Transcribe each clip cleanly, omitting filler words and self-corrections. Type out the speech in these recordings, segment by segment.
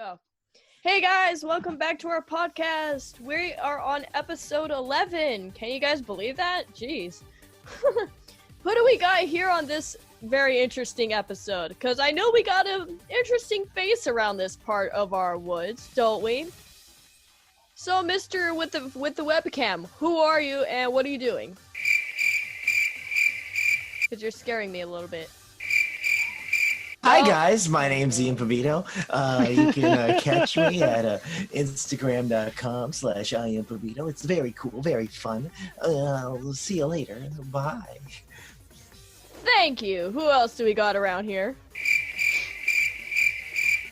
Oh. Hey guys, welcome back to our podcast. We are on episode 11. Can you guys believe that? Jeez. Who do we got here on this very interesting episode? Because I know we got an interesting face around this part of our woods, don't we? So, Mr. with the webcam, who are you and what are you doing? Because you're scaring me a little bit. Hi guys, my name's Ian Pavito. You can catch me at Instagram.com/IamPavito. It's very cool, very fun. We'll see you later. Bye. Thank you. Who else do we got around here?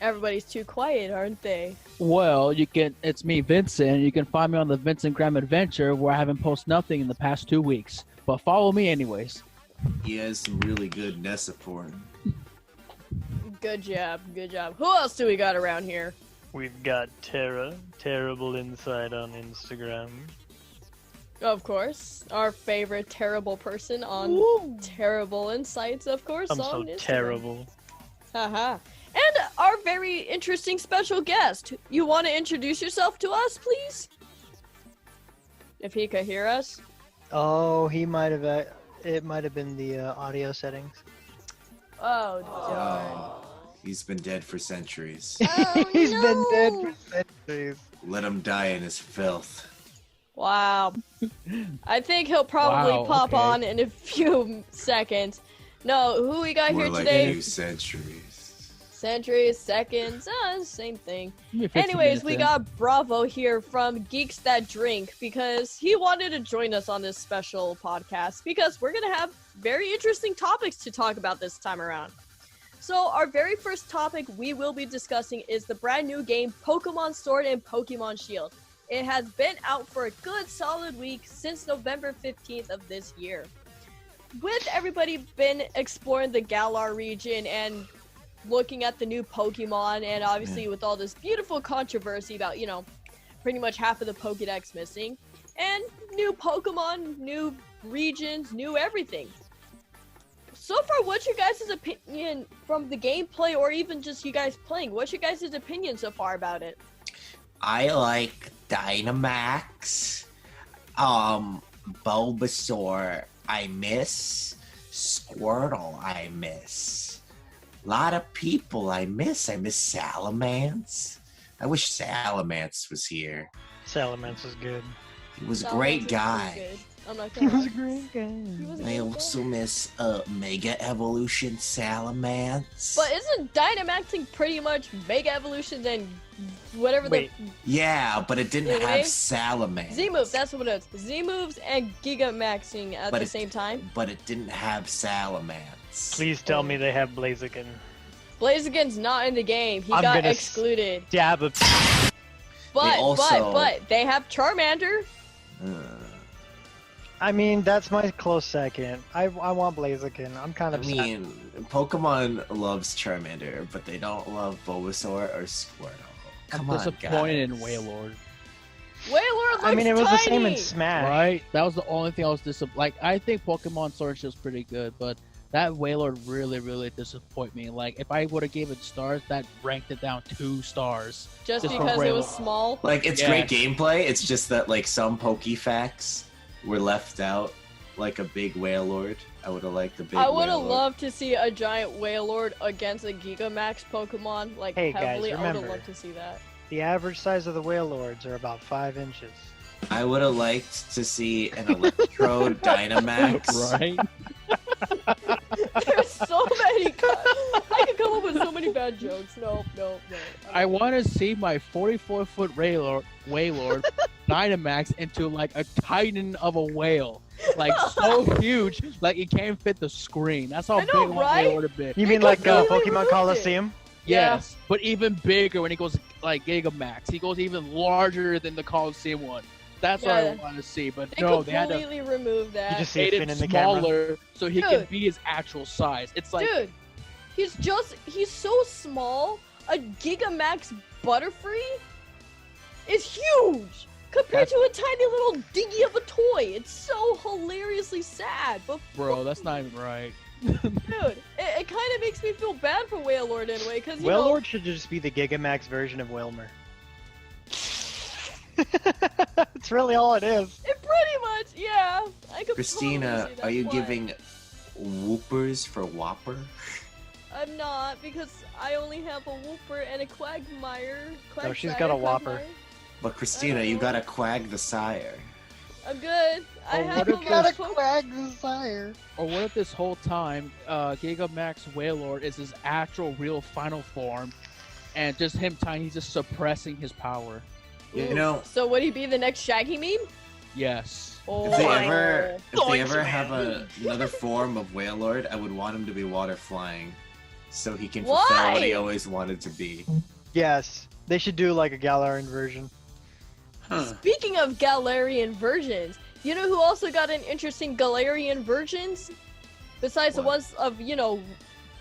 Everybody's too quiet, aren't they? Well, it's me, Vincent. You can find me on the Vincent Graham Adventure, where I haven't posted nothing in the past 2 weeks. But follow me anyways. He has some really good Nessa porn. Good job, good job. Who else do we got around here? We've got Tara, Terrible Insight on Instagram. Of course, our favorite terrible person on Terrible Insights, of course. I'm on so Instagram. terrible. Haha. And our very interesting special guest. You want to introduce yourself to us, please? If he could hear us. Oh, he might have. It might have been the audio settings. Oh, darn. He's been dead for centuries. Oh, He's no. been dead for centuries. Let him die in his filth. Wow. I think he'll probably pop on in a few seconds. No, who we got More here like today? a few centuries. Centuries, seconds, same thing. Give me 15 Anyways, minutes we in. got Bravo here from Geeks That Drink because he wanted to join us on this special podcast because we're going to have very interesting topics to talk about this time around. So our very first topic we will be discussing is the brand new game Pokemon Sword and Pokemon Shield. It has been out for a good solid week since November 15th of this year. With everybody been exploring the Galar region and looking at the new Pokemon, and obviously with all this beautiful controversy about, pretty much half of the Pokedex missing, and new Pokemon, new regions, new everything. So far, what's your guys' opinion from the gameplay, or even just you guys playing? What's your guys' opinion so far about it? I like Dynamax. Bulbasaur, I miss. Squirtle, I miss. Lot of people I miss. I miss Salamence. I wish Salamence was here. Salamence is good. He was a great guy. I'm not He gonna was a great guy. I also miss Mega Evolution Salamence. But isn't Dynamaxing pretty much Mega Evolution and whatever Wait. Yeah, but it didn't Wait. have Salamence. Z-moves, that's what it is. Z-moves and Gigamaxing at the same time. But it didn't have Salamence. Please tell me they have Blaziken. Blaziken's not in the game. He I'm got gonna excluded. Dab a But they have Charmander. I mean, that's my close second. I want Blaziken. I'm kind I of mean, Pokemon loves Charmander, but they don't love Bulbasaur or Squirtle. Come I'm on, disappointed guys. in Wailord. Wailord looks I mean, it was the same in tiny. Smash. Right? That was the only thing I was disappointed. Like, I think Pokemon Sword and Shield is pretty good, but that Wailord really, really disappointed me. Like, if I would have gave it stars, that ranked it down 2 stars. Just Just for because it was Wailord. small. Like, it's Yeah. great gameplay. It's just that, like, some Pokefacts were left out, like a big Wailord. I would have liked the big I would have Wailord. loved to see a giant Wailord against a Gigamax Pokemon. Like, Hey, guys, heavily. I would have remember. loved to see that. The average size of the Wailords are about 5 inches. I would have liked to see an Electrode Dynamax. Right? There's so many. I could come up with so many bad jokes. No. I want to see my 44-foot Wailord Dynamax into, like, a titan of a whale. Like, so huge, like, it can't fit the screen. That's how I know, big my right? Wailord would be. You They mean like completely Pokemon removed Coliseum? Yeah. Yes, but even bigger when he goes like Gigamax. He goes even larger than the Coliseum one. That's what I Yeah. want to see. But They no, they had to completely remove that. You just see a made fin it in the camera. smaller so he can Dude. be his actual size. It's like Dude, he's so small. A Gigamax Butterfree is huge compared to a tiny little dingy of a toy. It's so hilariously sad. But bro, that's not even right. dude, it kind of makes me feel bad for Wailord in a way, because, you know... Wailord should just be the Gigamax version of Wilmer. It's really all it is. It pretty much, yeah. I could Christina, totally see that are you play. giving whoopers for Whopper? I'm not, because I only have a Whooper and a Quagmire. No, she's got a Whopper. But Christina, you gotta quag the sire. I'm good. I Oh, have what a if lot this- of Quag Desire. Or what if this whole time, Gigamax Wailord is his actual real final form, and just him tiny just suppressing his power? You know, So would he be the next Shaggy meme? Yes. Oh. if they ever Zoinks, have another form of Wailord, I would want him to be water flying, so he can Why? fulfill what he always wanted to be. Yes, they should do like a Galarian version. Huh. Speaking of Galarian versions, you know who also got an interesting Galarian versions? Besides the What? ones of, you know,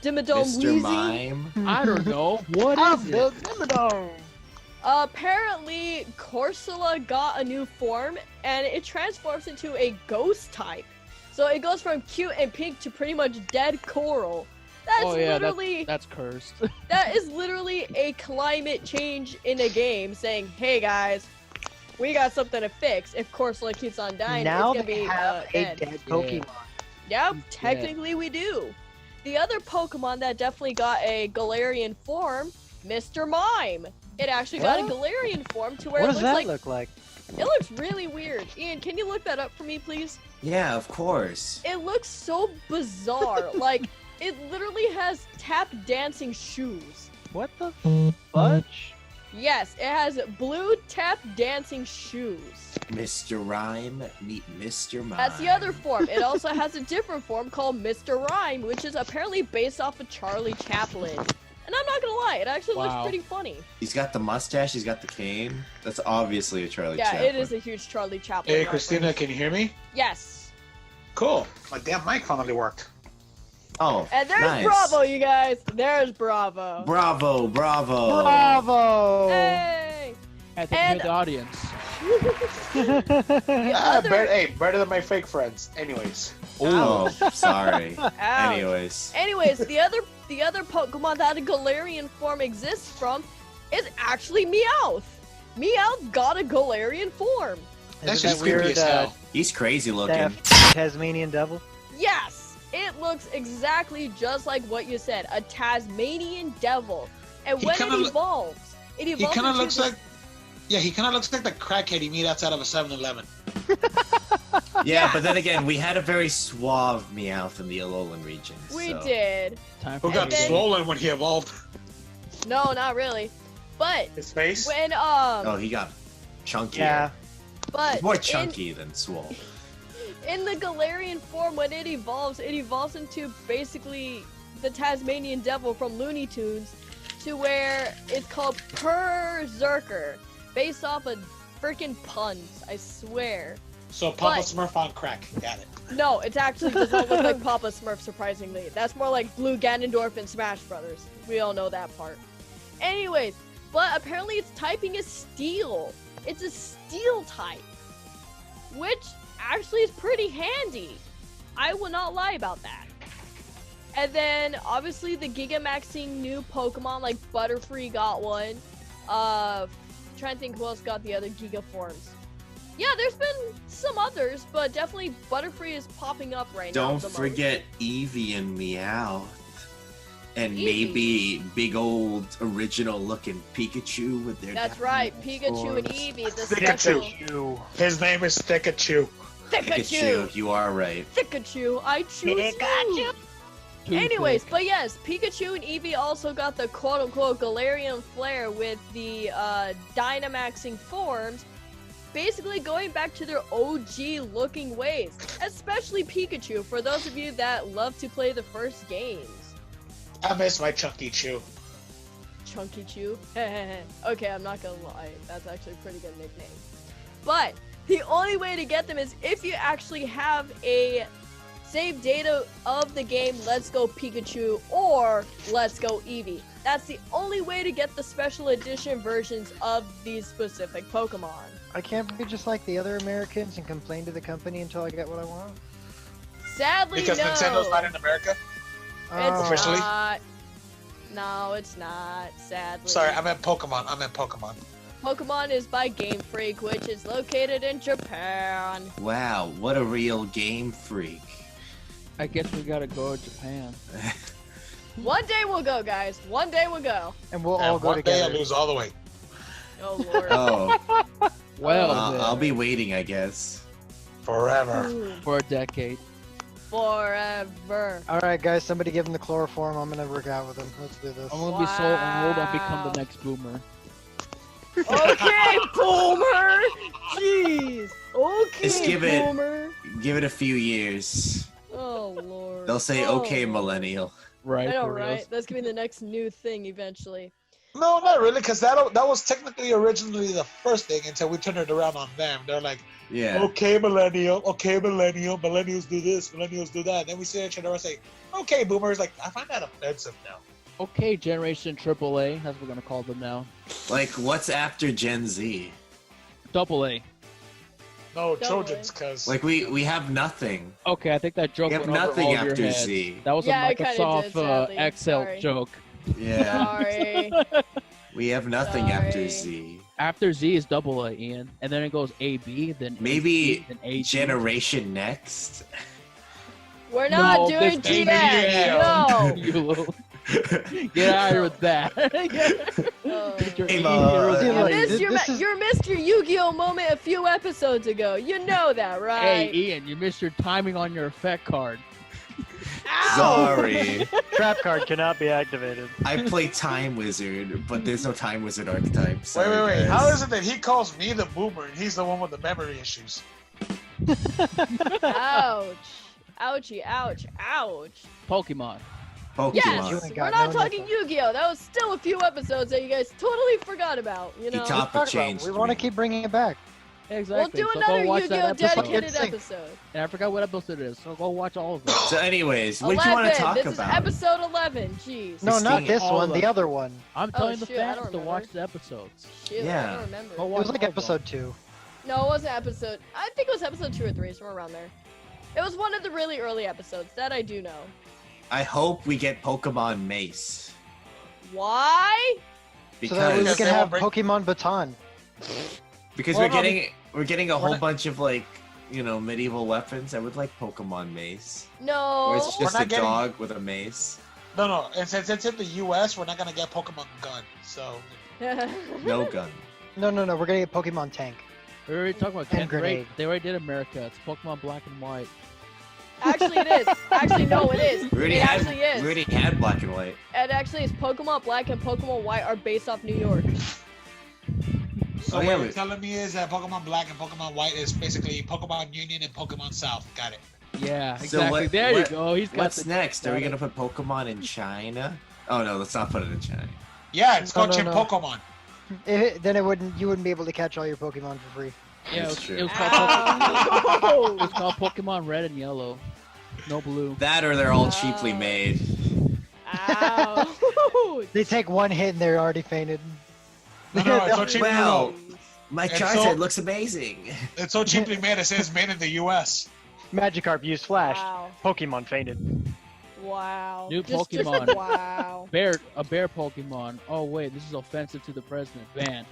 Dimmadome Mr. Weezy? Mime. I don't know. What is it? Apparently, Corsola got a new form, and it transforms into a ghost type. So it goes from cute and pink to pretty much dead coral. That's Oh yeah, literally that's cursed. that is literally a climate change in a game saying, hey guys, we got something to fix. If Corsola keeps on dying, Now it's gonna they be have a dead. dead Pokemon. Yeah, technically we do. The other Pokemon that definitely got a Galarian form, Mr. Mime. It actually got a What? Galarian form to where What it does looks that like look like? it looks really weird. Ian, can you look that up for me, please? Yeah, of course. It looks so bizarre. Like it literally has tap dancing shoes. What the fudge? Yes, it has blue tap dancing shoes. Mr. Rhyme, meet Mr. Mime. That's the other form. It also has a different form called Mr. Rhyme, which is apparently based off of Charlie Chaplin. And I'm not gonna lie, it actually looks Wow. pretty funny. He's got the mustache, he's got the cane. That's obviously a Charlie Yeah, Chaplin. it is a huge Charlie Chaplin. Hey, reference. Christina, can you hear me? Yes. Cool. My damn mic finally worked. Oh, And there's nice. Bravo, you guys. There's Bravo. Bravo, bravo. Bravo! Hey! Had to And- hear the audience. Better than my fake friends. Anyways. Oh, sorry. Ouch. Anyways. Anyways, the other Pokemon that a Galarian form exists from is actually Meowth. Meowth got a Galarian form. That's Isn't just that creepy weird, as hell. He's crazy looking. that Tasmanian devil? Yes, it looks exactly just like what you said, a Tasmanian devil. And He when kinda it evolves, He kind of into looks this- like... Yeah, he kind of looks like the crackhead you meet outside of a 7-Eleven. Yeah, but then again, we had a very suave Meowth in the Alolan region. We so. did. Time Who for got then- swollen when he evolved? No, not really. But His face? when Oh, he got chunkier. Yeah. but More chunky than swole. in the Galarian form, when it evolves into basically the Tasmanian devil from Looney Tunes, to where it's called Berserker, based off of freaking puns. I swear. So Papa But- Smurf on crack. Got it. No, it actually does not look like Papa Smurf, surprisingly. That's more like Blue Ganondorf and Smash Brothers. We all know that part. Anyways, but apparently its typing is Steel. It's a Steel type, which actually is pretty handy. I will not lie about that. And then, obviously, the Gigamaxing new Pokemon, like Butterfree got one. Trying to think who else got the other Giga forms. Yeah, there's been some others, but definitely Butterfree is popping up right now. Don't the most. forget Eevee and Meowth. And Eevee. maybe big old original looking Pikachu with their That's dapper right, little Pikachu and forms. Eevee, the Pikachu. special His name is Thickachu. Pikachu. You are right. Pikachu, I choose you. Too Anyways, thick. but yes, Pikachu and Eevee also got the quote-unquote Galarian flair with the Dynamaxing forms, basically going back to their OG-looking ways, especially Pikachu, for those of you that love to play the first games. I miss my Chunky Chew. Chunky Chew? Okay, I'm not gonna lie, that's actually a pretty good nickname. But, the only way to get them is if you actually have a save data of the game Let's Go Pikachu or Let's Go Eevee. That's the only way to get the special edition versions of these specific Pokemon. I can't be just like the other Americans and complain to the company until I get what I want. Sadly, Because no. Nintendo's not in America? It's Officially? not. No, it's not. Sadly. Sorry, I meant Pokemon. Pokemon is by Game Freak, which is located in Japan. Wow, what a real Game Freak. I guess we gotta go to Japan. One day we'll go, guys. One day we'll go. And we'll all And go one day I together. lose all the way. Oh lord. Oh, Well, I'll be waiting, I guess. Forever. for a decade. Forever. All right, guys, somebody give him the chloroform. I'm gonna work out with him. Let's do this. I'm gonna be so old, I'll Wow. become the next boomer. Okay, boomer. Jeez. Okay, Just give it- boomer. Give it a few years. Oh lord. They'll say, Oh, okay, Lord. millennial. Right. I know, for reals. right? That's gonna be the next new thing eventually. No, not really, because that was technically originally the first thing until we turned it around on them. They're like, Yeah. okay, millennial, millennials do this, millennials do that. Then we see each other and say, okay, boomers. Like, I find that offensive now. Okay, Generation AAA. That's what we're gonna call them now. Like, what's after Gen Z? Double A. No, Don't Trojans, because Like, we have nothing. Okay, I think that joke We have went over nothing all of your after heads. Z. That was Yeah, a I kinda Microsoft did, sadly. Excel Sorry. joke. Yeah. Sorry. We have nothing after Sorry. Z. After Z is double A, Ian, and then it goes AB, then Maybe AC, then AG. Generation Next. We're not No, doing this ain't GX. No. You little- Get out of here with that. Oh. Get your Hey, A Ma. heroes You out You of like, here. missed, this is- you missed your Yu-Gi-Oh moment a few episodes ago. You know that, Hey, right? Ian, you missed your timing on your effect card. Ow! Sorry. Trap card cannot be activated. I play Time Wizard, but there's no Time Wizard archetype. Sorry, wait. guys. How is it that he calls me the boomer and he's the one with the memory issues? Ouch. Ouchie, ouch, ouch. Pokemon. Pokemon. Yes, You ain't we're got not no talking nipples. Yu-Gi-Oh! That was still a few episodes that you guys totally forgot about, you He know? topic Talk about it. changed. We want to keep bringing it back. Exactly. We'll do so go another watch Yu-Gi-Oh! that episode. dedicated It's sick. episode. And I forgot what episode it is, so go watch all of them. So, anyways, what do you want to talk This about? is episode 11. Jeez. No, not Sting this all one. of The them. other one. I'm telling the shoot, I fans don't to remember. watch the episodes. Shoot, Yeah. I don't remember. Go It watch was like all of them. episode 2. No, it wasn't episode. I think it was episode 2 or 3, somewhere around there. It was one of the really early episodes. That I do know. I hope we get Pokemon Mace. Why? So that way we Because, can they have won't Pokemon Baton. because Well, we're getting a whole not- bunch of, like, you know, medieval weapons. I would like Pokemon Mace. No. Or it's just We're a not getting- dog with a mace. No. And since it's in the U.S., we're not gonna get Pokemon Gun. So No gun. No. We're gonna get Pokemon Tank. We already talked about And Ken Grenade. Drake. They already did America. It's Pokemon Black and White. Actually, it is. Actually, no, it is. We already It had actually is. we already had Black and White. It actually is. Pokemon Black and Pokemon White are based off New York. So Oh, what yeah, you're we- telling me is that Pokemon Black and Pokemon White is basically Pokemon Union and Pokemon South. Got it. Yeah, So exactly. what- there what- you go. He's got What's the next? Are we got gonna put Pokemon in China? Oh no, let's not put it in China. Yeah, it's No, called Chip no. Pokemon. Then you wouldn't be able to catch all your Pokemon for free. Yeah, it That's was, true. it was called it Ow! was called Pokemon Red and Yellow. No blue. That or they're all cheaply Wow. made. Ow! They take one hit and they're already fainted. No, it's so cheaply Well, made. my And Charizard so- looks amazing. It's so cheaply made. It says made in the U.S. Magikarp used Flash. Wow. Pokemon fainted. Wow. New Just Pokemon. wow. A bear Pokemon. Oh wait, this is offensive to the president. Ban.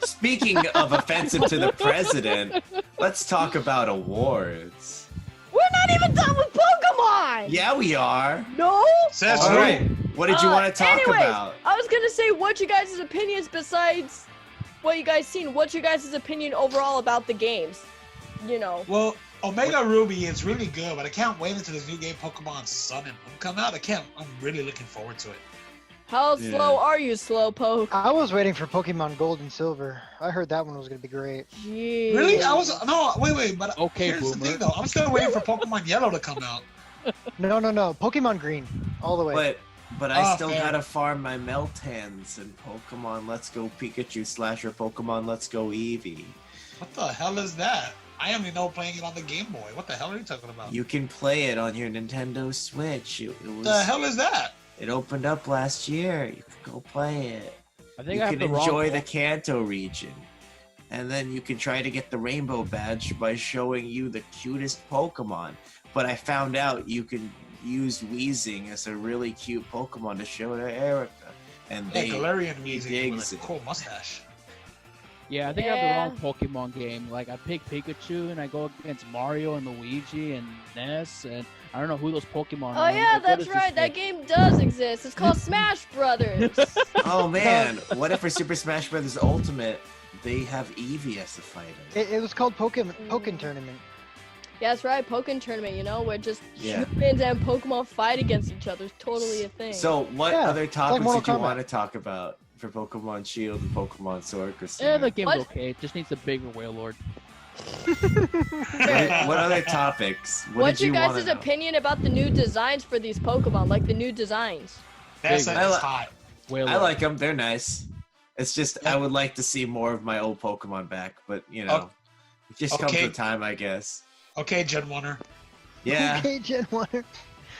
Speaking of offensive to the president, let's talk about awards. We're not even done with Pokemon! Yeah, we are. No? Says All who? right. What did you want to talk anyways, about? I was gonna say, what's your guys' opinions besides what you guys seen? What's your guys' opinion overall about the games? You know. Well, Omega Ruby is really good, but I can't wait until this new game Pokemon Sun and Moon come out. I'm really looking forward to it. How Yeah. slow are you, Slowpoke? I was waiting for Pokemon Gold and Silver. I heard that one was gonna be great. Jeez. Really? Wait, but Okay, here's the boomer. thing though. I'm still waiting for Pokemon Yellow to come out. No. Pokemon Green, all the way. But I Oh, still fair. gotta farm my Meltans and Pokemon Let's Go Pikachu / Pokemon Let's Go Eevee. What the hell is that? I only know playing it on the Game Boy. What the hell are you talking about? You can play it on your Nintendo Switch. It What was. the hell is that? It opened up last year. You can go play it. I think You I have can the wrong. enjoy the Kanto region. And then you can try to get the Rainbow Badge by showing you the cutest Pokemon. But I found out you can used Weezing as a really cute Pokemon to show to Erica, and Yeah, they Galarian he Weezing digs with a it. cool mustache. Yeah, I think I have the wrong Pokemon game. Like, I pick Pikachu, and I go against Mario and Luigi and Ness, and I don't know who those Pokemon Oh are. yeah, Like, what that's is this right. That game does exist. It's called Smash Brothers. Oh man, what if for Super Smash Bros. Ultimate they have Eevee as the fighter? It was called Pokken Tournament. Yeah, that's right. Pokemon Tournament. You know, where just Yeah. humans and Pokemon fight against each other. It's totally a thing. So what Yeah, other like topics Mortal did you Kombat. want to talk about for Pokemon Shield and Pokemon Sword, Yeah, Christina? the game's What? okay. It just needs a bigger Wailord. What other topics? What What's did your you wanna guys' know? opinion about the new designs for these Pokemon? Like the new designs. That's Big. hot. Wailord. I like them. They're nice. It's just I would like to see more of my old Pokemon back, but you know, it just comes Okay. with time, I guess. Okay, Gen Oneer. Yeah. Okay, Gen 1.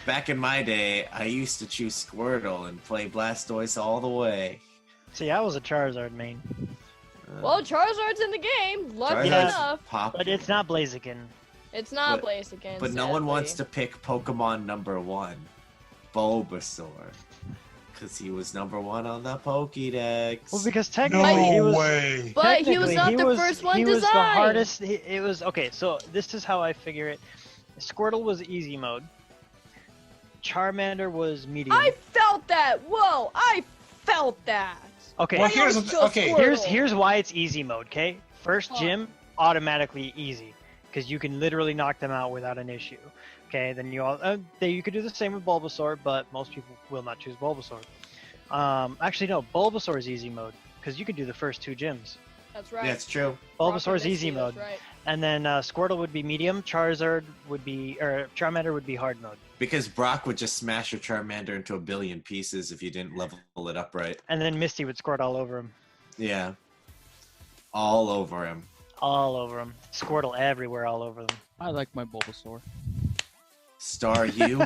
Back in my day, I used to choose Squirtle and play Blastoise all the way. See, I was a Charizard main, Well, Charizard's in the game. Lucky Charizard's enough. pop, but it's not Blaziken. It's not But- Blaziken. but no one sadly. wants to pick Pokemon number 1, Bulbasaur, because he was number 1 on the Pokédex. Well, because No technically he was. way. But he was technically, not he the was- first one He was the designed. hardest. It was okay. So this is how I figure it. Squirtle was easy mode. Charmander was medium. I felt that. Whoa, I felt that. Okay. Well, I here's always the- chose okay. Squirtle. Here's why it's easy mode. Okay. First Huh. gym automatically easy because you can literally knock them out without an issue. Okay. Then you could do the same with Bulbasaur, but most people will not choose Bulbasaur. Actually no, Bulbasaur is easy mode because you can do the first 2 gyms. That's right. Yeah, it's true. Bulbasaur's Rocket easy Misty, that's mode. Right. And then Squirtle would be medium, Charmander would be hard mode. Because Brock would just smash a Charmander into a billion pieces if you didn't level it up right. And then Misty would squirt all over him. Yeah. All over him. All over him. Squirtle everywhere, all over them. I like my Bulbasaur. Star you,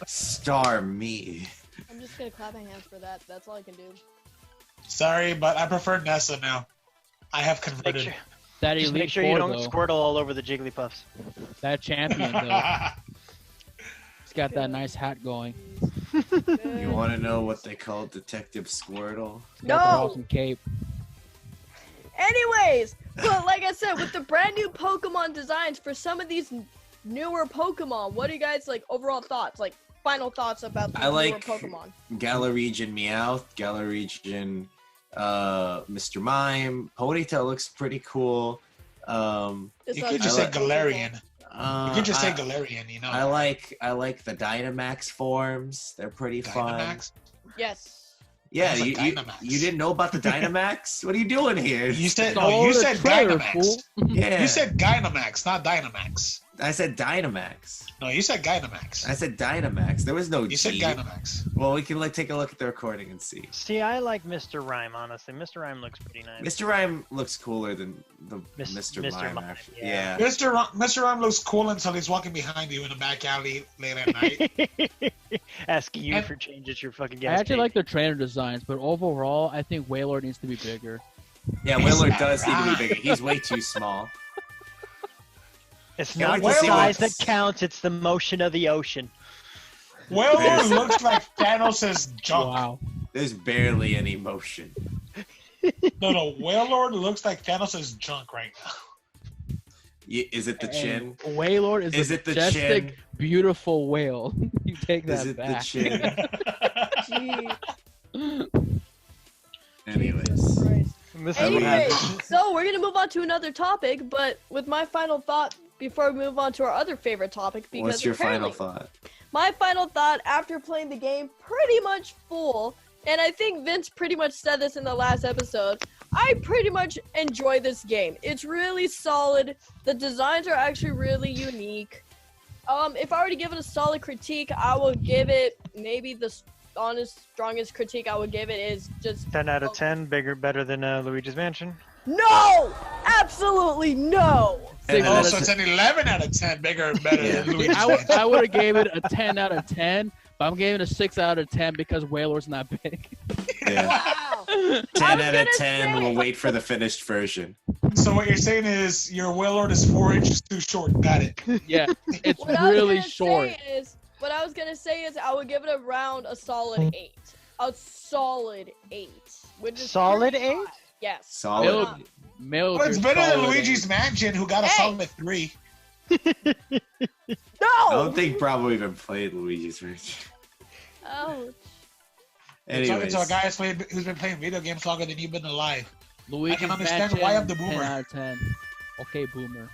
star me. I'm just gonna clap my hands for that. That's all I can do. Sorry, but I prefer Nessa now. I have Make converted. sure, That just Elite make sure Four, you don't though, Squirtle all over the Jigglypuffs. that champion, though, he's got that nice hat going. You want to know what they call Detective Squirtle? He's got that No! awesome cape. Anyways, but like I said, with the brand new Pokemon designs for some of these newer Pokemon, what are you guys like overall thoughts? Like final thoughts about the I newer like- Pokemon? Galarian Meowth, Galarian Mr. Mime. Ponytail looks pretty cool. This You one's could just I say like- Galarian. You could just say I, Galarian, you know. I like the Dynamax forms. They're pretty fun. Dynamax. Yes. Yeah, What's a you Dynamax? didn't know about the Dynamax? What are you doing here? You said Oh, no. You the said trailer, Dynamax. fool. Yeah, You said Dynamax, not Dynamax. I said Dynamax. No, you said Dynamax. I said Dynamax. There was no You said G. Dynamax. Well, we can take a look at the recording and see. See, I like Mr. Rhyme, honestly. Mr. Rhyme looks pretty nice. Mr. Rhyme looks cooler than the Mis- Mr. Mr. Mime. Mime, Actually. yeah. Yeah. Mr. Rhyme looks cool until he's walking behind you in a back alley late at night. Asking you And- for changes your fucking I gas actually tank. like the trainer designs, but overall, I think Wailord needs to be bigger. Yeah, Is Willard that does need to be right? bigger. He's way too small. It's Yeah, not like the to see size what's- that counts, it's the motion of the ocean. Wailord looks like Thanos' junk. Wow. There's barely any motion. No, Wailord looks like Thanos' junk right now. Is it the chin? And Wailord is Is a it the majestic, chin? beautiful whale. You take that Is it back. the chin? Gee, Anyways. Jesus Christ. This I would Anyway, have- so we're gonna move on to another topic, but with my final thought before we move on to our other favorite topic, because What's your final apparently thought? my final thought after playing the game pretty much full, and I think Vince pretty much said this in the last episode, I pretty much enjoy this game. It's really solid. The designs are actually really unique. If I were to give it a solid critique, I will give it maybe the strongest critique I would give it is just 10 out of 10, better than Luigi's Mansion. no! Absolutely no! Six Oh, out Oh, of so it's an 11 out of 10, bigger and better Yeah. than Luigi's I Mansion. would have gave it a 10 out of 10, but I'm giving it a 6 out of 10 because Wailord's not big. Yeah. Wow! 10 was out of gonna 10. say- We'll wait for the finished version. So what you're saying is your Wailord is 4 inches too short. Got it. Yeah, it's What I was really gonna short. say is, what I was gonna say is I would give it around a solid 8. A solid 8. Which is Solid pretty 8? high. Yes. Solid. Milk Well, it's is better than solid Luigi's eight. Mansion, who got a Hey! solid 3. I No! don't think Bravo even played Luigi's Mansion. Oh. Talking Anyways, to a guy who's been playing video games longer than you've been alive. Luigi's can understand Mansion, why I'm the 10 boomer. out of 10. Okay, boomer.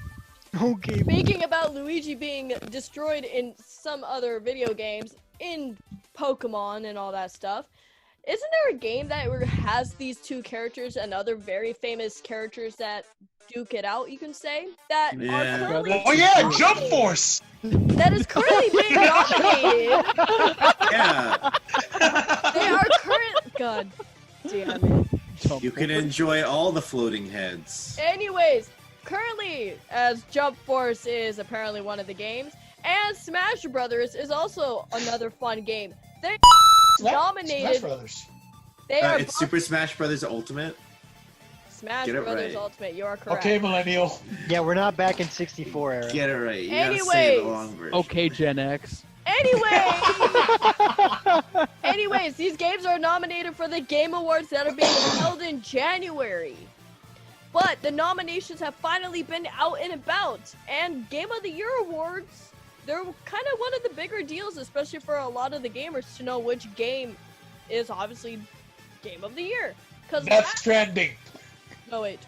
Okay. Speaking about Luigi being destroyed in some other video games, in Pokemon and all that stuff, isn't there a game that has these two characters and other very famous characters that duke it out, you can say? That Yeah. are currently Oh yeah, nominated- Jump Force! That is currently being nominated. yeah, They are current. God damn it. you can enjoy all the floating heads. Anyways, currently, as Jump Force is apparently one of the games, and Smash Brothers is also another fun game. They Smash nominated. Brothers. They are It's Super Smash Brothers Ultimate. Smash Get it Brothers right. Ultimate. You are correct. Okay, Millennial. Yeah, we're not back in 64 era. Get it right. You gotta say the Anyways. long version. Okay, Gen X. Anyways, these games are nominated for the Game Awards that are being held in January. But the nominations have finally been out and about, and Game of the Year awards, they're kind of one of the bigger deals, especially for a lot of the gamers to know which game is obviously Game of the Year. Because Death Stranding. no wait,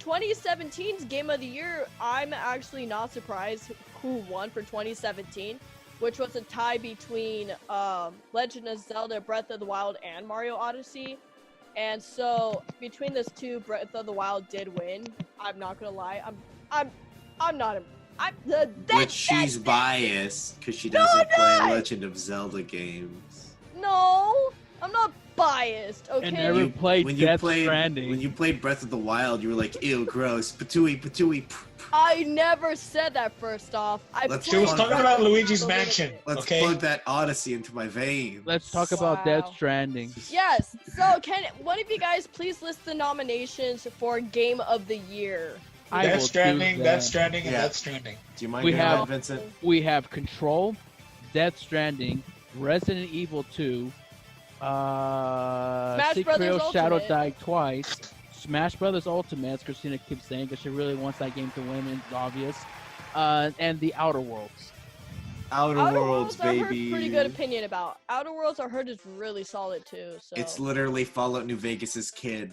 2017's Game of the Year, I'm actually not surprised who won for 2017, which was a tie between Legend of Zelda Breath of the Wild and Mario Odyssey. And so between those two, Breath of the Wild did win. I'm not gonna lie. I'm not. Which she's biased because she doesn't play not! Legend of Zelda games. No, I'm not biased. Okay. And never played When you Death played Stranding. when you played Breath of the Wild, you were like, ew, gross, patooey, patooey. I never said that. First off, She was talking about Luigi's Mansion. Let's Okay. plug that Odyssey into my veins. Let's talk about Death Wow. Stranding. Yes. So can one of you guys please list the nominations for Game of the Year? I will Death do Stranding, that. Death Stranding, and Yeah. Death Stranding. Do you mind We doing have- that, Vincent? We have Control, Death Stranding, Resident Evil 2, Smash Sekiro Brothers Shadow Ultimate. Die Twice, Smash Brothers Ultimate, as Christina keeps saying, because she really wants that game to win, it's obvious, and the Outer Worlds. Outer Worlds, I heard baby. pretty good opinion about. Outer Worlds I heard is really solid too. So. It's literally Fallout New Vegas's kid.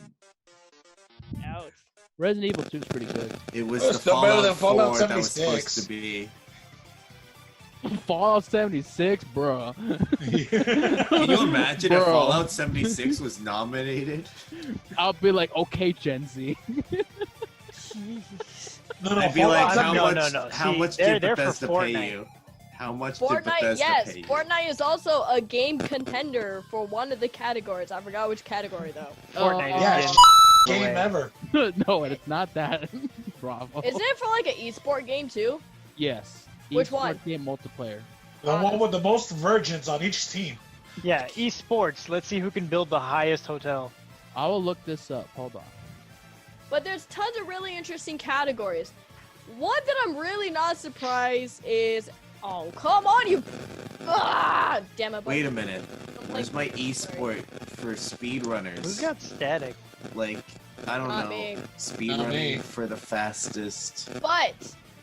Ouch. Resident Evil 2 is pretty good. It was It's the still better than Fallout 4 Fallout that was supposed 76. to be. Fallout 76, bruh. Can you imagine if Bro. Fallout 76 was nominated? I'll be like, okay, Gen Z. No, I'd be Fallout like, how no, much? no, no. How See, much they're did there for Bethesda pay Fortnite. you? How much did Fortnite, Bethesda yes. pay you? Fortnite is also a game contender for one of the categories. I forgot which category though. Fortnite is Yeah, in game way. ever. No, it's not that. Bravo. Isn't it for like an esport game too? Yes. Which Esport one? Game multiplayer. The one with the most virgins on each team. Yeah, esports. Let's see who can build the highest hotel. I will look this up. Hold on. But there's tons of really interesting categories. One that I'm really not surprised is, oh come on you, damn it. Wait a minute. I'm Where's like- my esport for speedrunners? Who's got static? Like, I don't Not know. me. Not me. Speedrunning for the fastest. But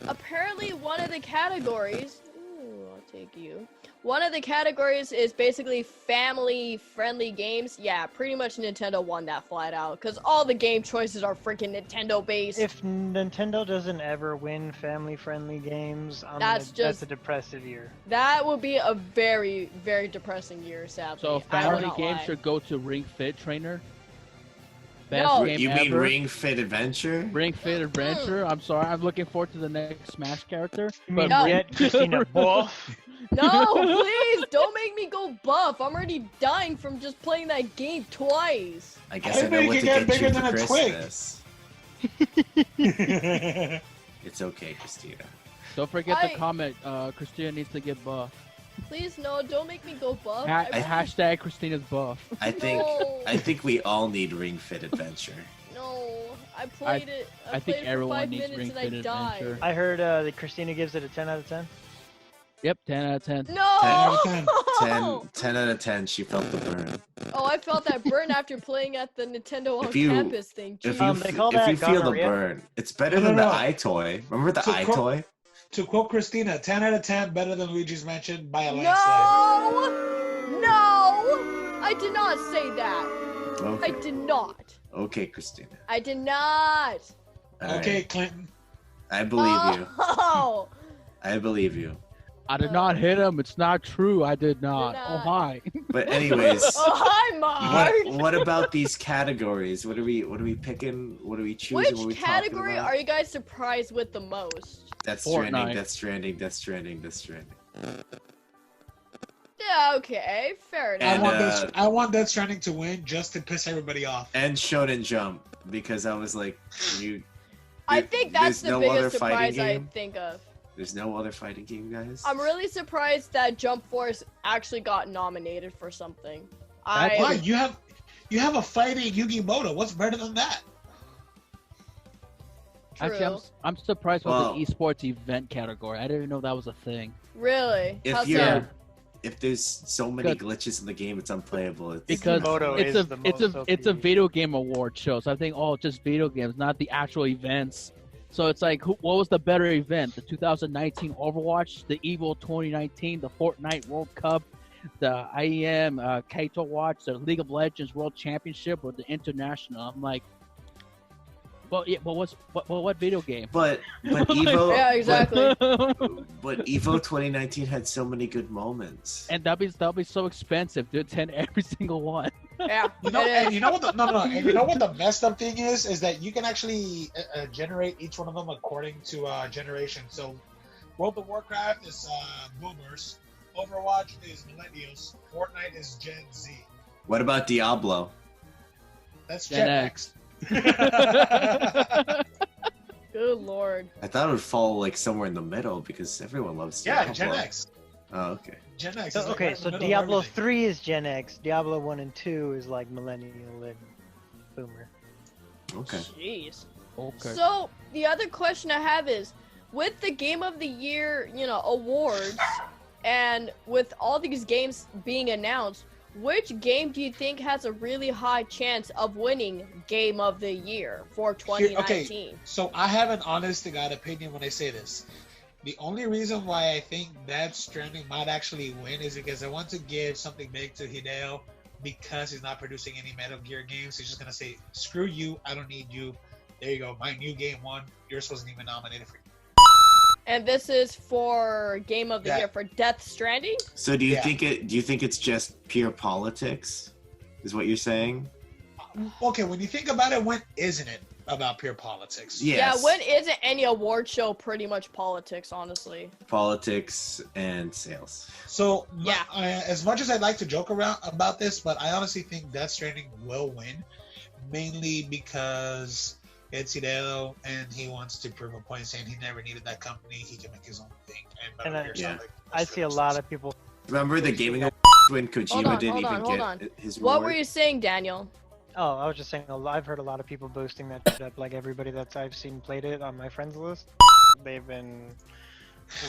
apparently one of the categories, ooh, I'll take you. One of the categories is basically family-friendly games. Yeah, pretty much Nintendo won that flat out because all the game choices are freaking Nintendo-based. If Nintendo doesn't ever win family-friendly games, That's that's just- a depressive year. That would be a very, very depressing year, sadly. So I will family not games lie. should go to Ring Fit Trainer. Best No. game You mean ever. Ring Fit Adventure? Ring Fit Adventure. I'm sorry. I'm looking forward to the next Smash character. You mean No. get Christina buff? No, please don't make me go buff. I'm already dying from just playing that game twice. I guess I know Maybe what you to can get get you bigger for than a twig. Christmas. It's okay, Christina. Don't forget I- to comment. Christina needs to get buff. Please, no, don't make me go buff. Ha- I- hashtag Christina's buff. I think No. I think we all need Ring Fit Adventure. No, I played it. I played think it for everyone 5 needs minutes Ring and Fit I died. Adventure. I heard that Christina gives it a 10 out of 10. Yep, 10 out of 10. No. 10 out of 10. 10 out of 10. She felt the burn. Oh, I felt that burn after playing at the Nintendo on If you- campus thing. If Jeez. you They call if that you feel the gonorrhea. burn, it's better No, than no, the no. iToy. Remember the So iToy? To quote Christina, 10 out of 10, better than Luigi's Mansion by a landslide. No, I did not say that. I Okay. did not. Okay, Christina. I did not. All right. Okay, Clinton. I believe you. Oh, I believe you. I did not hit him. It's not true. I did not. not. Oh, hi. But anyways, oh hi, Mark. what about these categories? What are we picking? What are we choosing? What are we Which talking category about? are you guys surprised with the most? Death Fortnite. Stranding, Death Stranding, Death Stranding, Death Stranding. Yeah, okay, fair And, enough. I want Death Stranding to win just to piss everybody off. And Shonen Jump, because I was like, I think that's there's the no other biggest fighting surprise I game? think of. There's no other fighting game, guys. I'm really surprised that Jump Force actually got nominated for something. Why? You have a fighting Yugi Moto. What's better than that? Actually, True. I'm surprised with Well- the esports event category. I didn't even know that was a thing. Really? If How you're, so? if there's so many Good. glitches in the game, it's unplayable. It's Because Moto it's is a the it's a most it's a OP. video game award show, so I think just video games, not the actual events. So it's like, what was the better event? The 2019 Overwatch, the Evo 2019, the Fortnite World Cup, the IEM Kaito Watch, the League of Legends World Championship, or the International? I'm like, well, yeah, but what video game? But Evo, Yeah, exactly. but Evo 2019 had so many good moments. And that'll be so expensive to attend every single one. Yeah. You know, it and is. you know what? And you know what the messed up thing is that you can actually generate each one of them according to generation. So, World of Warcraft is boomers, Overwatch is millennials, Fortnite is Gen Z. What about Diablo? That's Gen Gen X. X. Good lord. I thought it would fall like somewhere in the middle because everyone loves Yeah, Diablo. Gen X. Oh, okay. Gen X. So, is like okay, right in so the middle of Diablo everything. 3 is Gen X, Diablo 1 and 2 is like millennial and boomer. Okay. Jeez. Okay. So the other question I have is, with the Game of the Year, awards, and with all these games being announced, which game do you think has a really high chance of winning Game of the Year for 2019? So I have an honest to God opinion when I say this. The only reason why I think Death Stranding might actually win is because I want to give something big to Hideo because he's not producing any Metal Gear games. He's just gonna say, "Screw you! I don't need you." There you go. My new game won. Yours wasn't even nominated for. And this is for Game of the Yeah. Year for Death Stranding? So do you Yeah. think it's just pure politics? Is what you're saying? Okay, when you think about it, when isn't it about pure politics? Yes. Yeah, when isn't any award show pretty much politics, honestly? Politics and sales. So Yeah. as much as I'd like to joke around about this, but I honestly think Death Stranding will win, mainly because it's Hideo and he wants to prove a point, saying he never needed that company. He can make his own thing. And Metal Gear yeah. Solid, I see a lot of people. Remember the gaming awards when Kojima Hold on, didn't hold on, even hold get on. his What reward? were you saying, Daniel? Oh, I was just saying, I've heard a lot of people boasting that shit up. Like everybody that I've seen played it on my friends list, they've been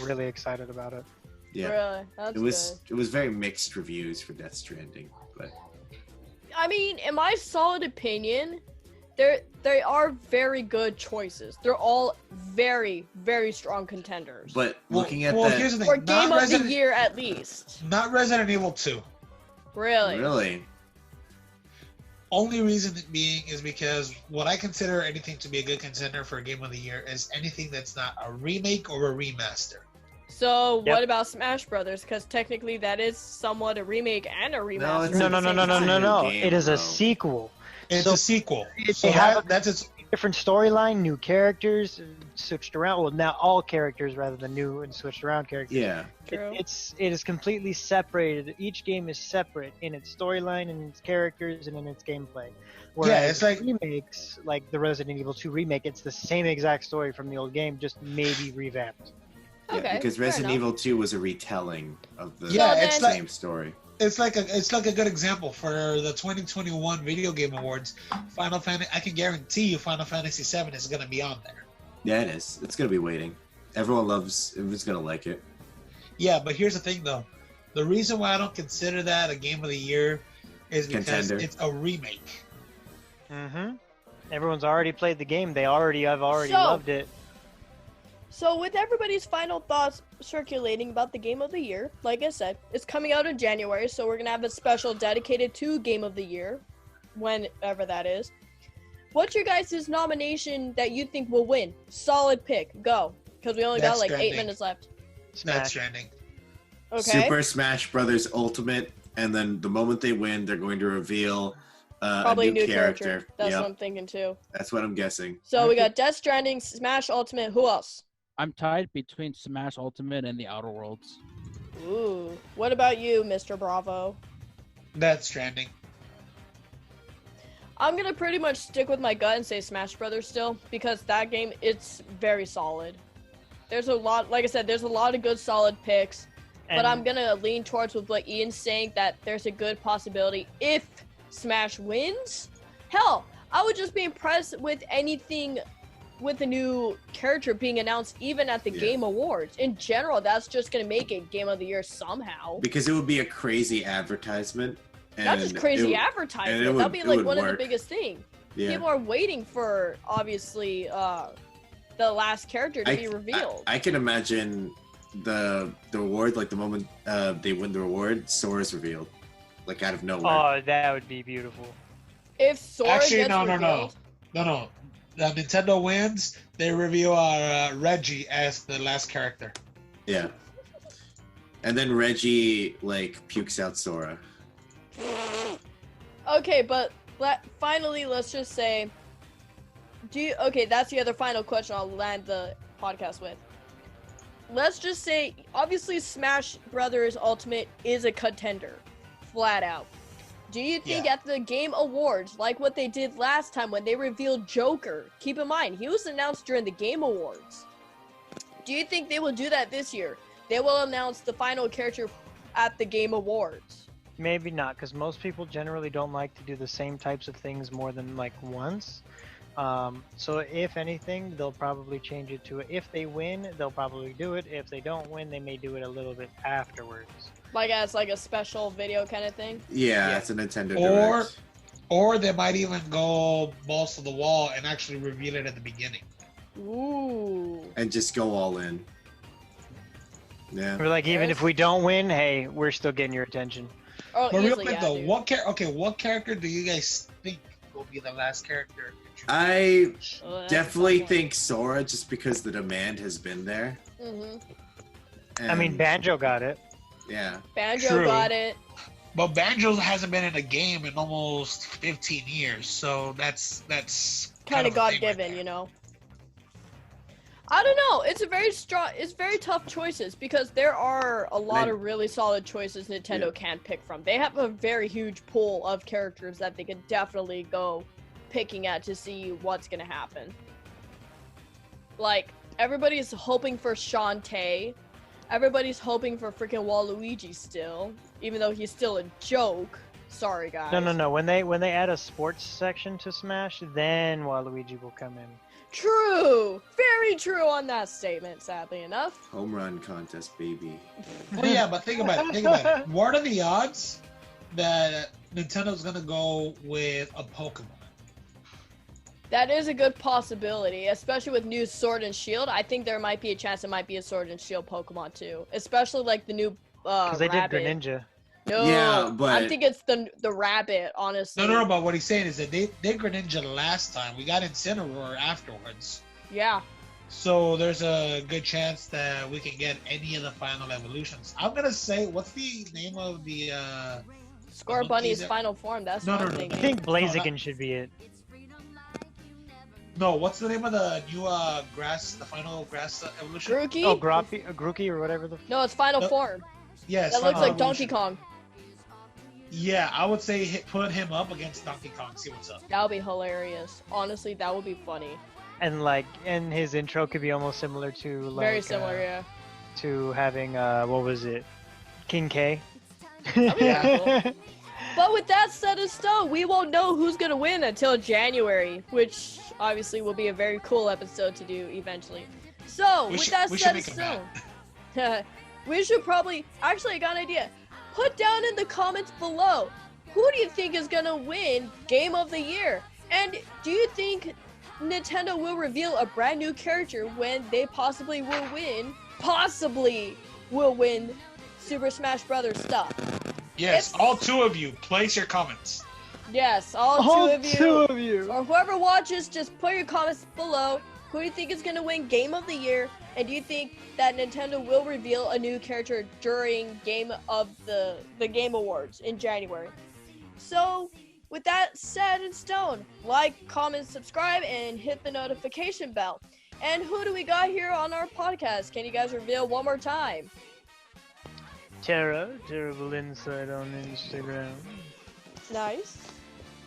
really excited about it. Yeah. Really? That's It was very mixed reviews for Death Stranding, but good. I mean, in my solid opinion, they are very good choices. They're all very, very strong contenders. looking at here's that, the For thing. Game of the Year, at least. Not Resident Evil 2. Really? really, Only reason being is because what I consider anything to be a good contender for a Game of the Year is anything that's not a remake or a remaster. So Yep. what about Smash Brothers? Because technically that is somewhat a remake and a remaster. it's No, at no, the no, same no, no, time. no, no. Game, It is a bro. sequel. It's So- a sequel. They So have that's its. Different storyline, new characters, switched around. Well, now all characters rather than new and switched around characters. yeah. True. It is completely separated. Each game is separate in its storyline and its characters and in its gameplay. Whereas it's like- remakes, like the Resident Evil 2 remake, it's the same exact story from the old game, just maybe revamped. Okay, Yeah, because fair Resident enough. Evil 2 was a retelling of the Yeah, it's same story. It's like a good example for the 2021 Video Game Awards. Final Fantasy. I can guarantee you, Final Fantasy VII is going to be on there. Yeah, it is. It's gonna be waiting. Everyone's gonna like it. Yeah, but here's the thing though. The reason why I don't consider that a game of the year is because Contender. it's a remake. Mm-hmm. Everyone's already played the game. They already have already So- loved it. So, with everybody's final thoughts circulating about the Game of the Year, like I said, it's coming out in January, so we're gonna have a special dedicated to Game of the Year, whenever that is. What's your guys' nomination that you think will win? Solid pick, go, because we only got Death like 8 Stranding. minutes left. That's Smash. Stranding. Okay. Super Smash Brothers Ultimate, and then the moment they win, they're going to reveal Probably a new character. That's Yep, what I'm thinking too. that's what I'm guessing. So we got Death Stranding, Smash Ultimate. Who else? I'm tied between Smash Ultimate and the Outer Worlds. Ooh. What about you, Mr. Bravo? That's Stranding. I'm gonna pretty much stick with my gut and say Smash Brothers still, because that game, it's very solid. There's a lot, like I said, there's a lot of good solid picks, but I'm gonna lean towards with what Ian's saying, that there's a good possibility if Smash wins. Hell, I would just be impressed with anything with a new character being announced, even at the Yeah. Game Awards. In general, that's just gonna make it Game of the Year somehow. Because it would be a crazy advertisement. Not just and crazy it- advertisement. and it That'd be would- like it would one of the work. biggest things. Yeah. People are waiting for, obviously, the last character to be revealed. I can imagine the award, like the moment they win the award, Sora's revealed, like out of nowhere. Oh, that would be beautiful. If Sora Actually, gets no. revealed, No. Nintendo wins. They reveal Reggie as the last character. Yeah. And then Reggie like pukes out Sora. okay, but finally, let's just say, okay, that's the other final question I'll land the podcast with. Let's just say, obviously, Smash Brothers Ultimate is a contender, flat out. Do you think Yeah. at the Game Awards, like what they did last time when they revealed Joker, keep in mind, he was announced during the Game Awards. Do you think they will do that this year? They will announce the final character at the Game Awards. Maybe not, because most people generally don't like to do the same types of things more than like once. So if anything, they'll probably change it to if they win, they'll probably do it. If they don't win, they may do it a little bit afterwards. Like as like a special video kind of thing? Yeah, Yeah. it's a Nintendo Or- Direct. Or they might even go balls to the wall and actually reveal it at the beginning. Ooh. And just go all in. Yeah. We're like, even if we don't win, hey, we're still getting your attention. Oh, But real easily, quick yeah, though, dude. what character do you guys think will be the last character? I Oh, that's definitely tough. think Sora, just because the demand has been there. Mhm. I mean, And- Banjo got it. Yeah. Banjo True. got it. But Banjo hasn't been in a game in almost 15 years, so that's Kind of a God thing right given, there. you know. I don't know. It's very tough choices because there are a lot Like- of really solid choices Nintendo Yeah. can pick from. They have a very huge pool of characters that they can definitely go picking at to see what's gonna happen. Like everybody's hoping for Shantae. Everybody's hoping for freaking Waluigi still, even though he's still a joke. Sorry, guys. No. When they add a sports section to Smash, then Waluigi will come in. True. Very true on that statement, sadly enough. Home run contest, baby. Well, yeah, but think about it. What are the odds that Nintendo's gonna go with a Pokemon? That is a good possibility, especially with new Sword and Shield. I think there might be a chance it might be a Sword and Shield Pokemon too, especially like the new Because they rabbit. did Greninja. No, Yeah, but- I think it's the rabbit. Honestly, No, but what he's saying is that they did Greninja last time. We got Incineroar afterwards. Yeah, So there's a good chance that we can get any of the final evolutions. I'm gonna say, what's the name of the Score Monkey Bunny's that- final form. That's No, what I'm no, no. I thinking. think No, not- Blaziken should be it. no, what's the name of the new grass, the final grass evolution? Grookey? Oh, Grookey or whatever the. No, it's final No. form. Yes, That looks final like Donkey evolution. Kong. Yeah, I would say put him up against Donkey Kong. See what's up. That would be hilarious. Honestly, that would be funny. And his intro could be almost similar to like Very similar, yeah. to having what was it, King K. That'd be Yeah. cool. But with that set in stone, we won't know who's gonna win until January, which obviously will be a very cool episode to do eventually. So, We with should- that we set should in make a stone, we should probably, actually I got an idea. Put down in the comments below, who do you think is gonna win Game of the Year? And do you think Nintendo will reveal a brand new character when they possibly will win Super Smash Brothers stuff? Yes, all 2 of you, place your comments. Yes, all two of you. Or whoever watches, just put your comments below. Who do you think is going to win Game of the Year? And do you think that Nintendo will reveal a new character during Game of the Game Awards in January? So, with that set in stone, like, comment, subscribe, and hit the notification bell. And who do we got here on our podcast? Can you guys reveal one more time? Terra, Terrible Insight on Instagram. Nice.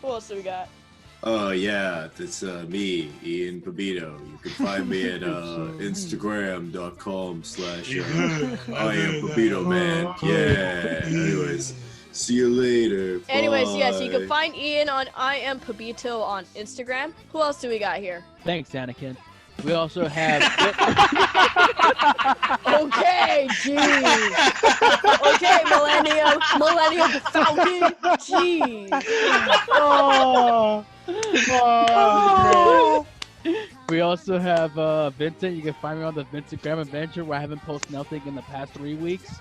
Who else do we got? Yeah, that's me, Ian Pabito. You can find me at Instagram.com/I am Pabito, man. Yeah. Anyways, see you later. Anyways, Bye. yes, you can find Ian on I am Pabito on Instagram. Who else do we got here? Thanks, Anakin. We also have. Okay, jeez. Okay, Millennium Falcon. Jeez. We also have Vincent. You can find me on the Vincent Graham Adventure, where I haven't posted nothing in the past 3 weeks.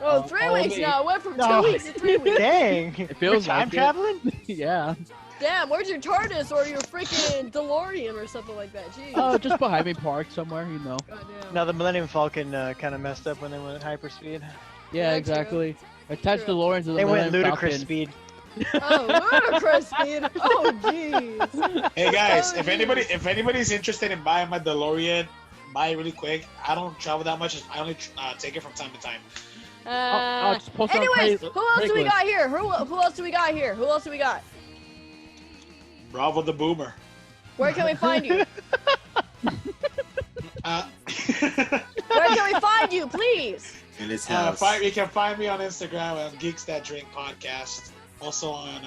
Oh, 3 weeks me. now. It went from 2 weeks to 3 weeks. Dang. It feels Time like it. traveling? Yeah. Damn, where's your TARDIS or your freaking DeLorean or something like that? Jeez. Oh, just behind me, parked somewhere, you know. Goddamn. No, the Millennium Falcon kind of messed up when they went at hyperspeed. Yeah, Yeah, exactly. Attach True. the Lawrence to the They went Millennium ludicrous Falcon. speed. Oh, ludicrous speed. Oh, jeez. Hey guys, Oh, if anybody's interested in buying my DeLorean, buy it really quick. I don't travel that much. I only take it from time to time. I'll just post it on Anyways, Craigslist. who else do we got here? Who else do we got here? Who else do we got? Bravo the Boomer. Where can we find you? Uh, Where can we find you, please? In his house. you can find me on Instagram at Geeks That Drink Podcast. Also on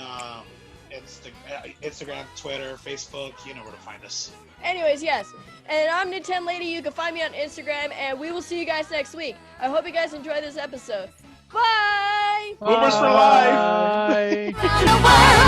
Instagram, Twitter, Facebook. You know where to find us. Anyways, yes. And I'm Nintendo Lady. You can find me on Instagram, and we will see you guys next week. I hope you guys enjoyed this episode. Bye! Boomers for life! Bye.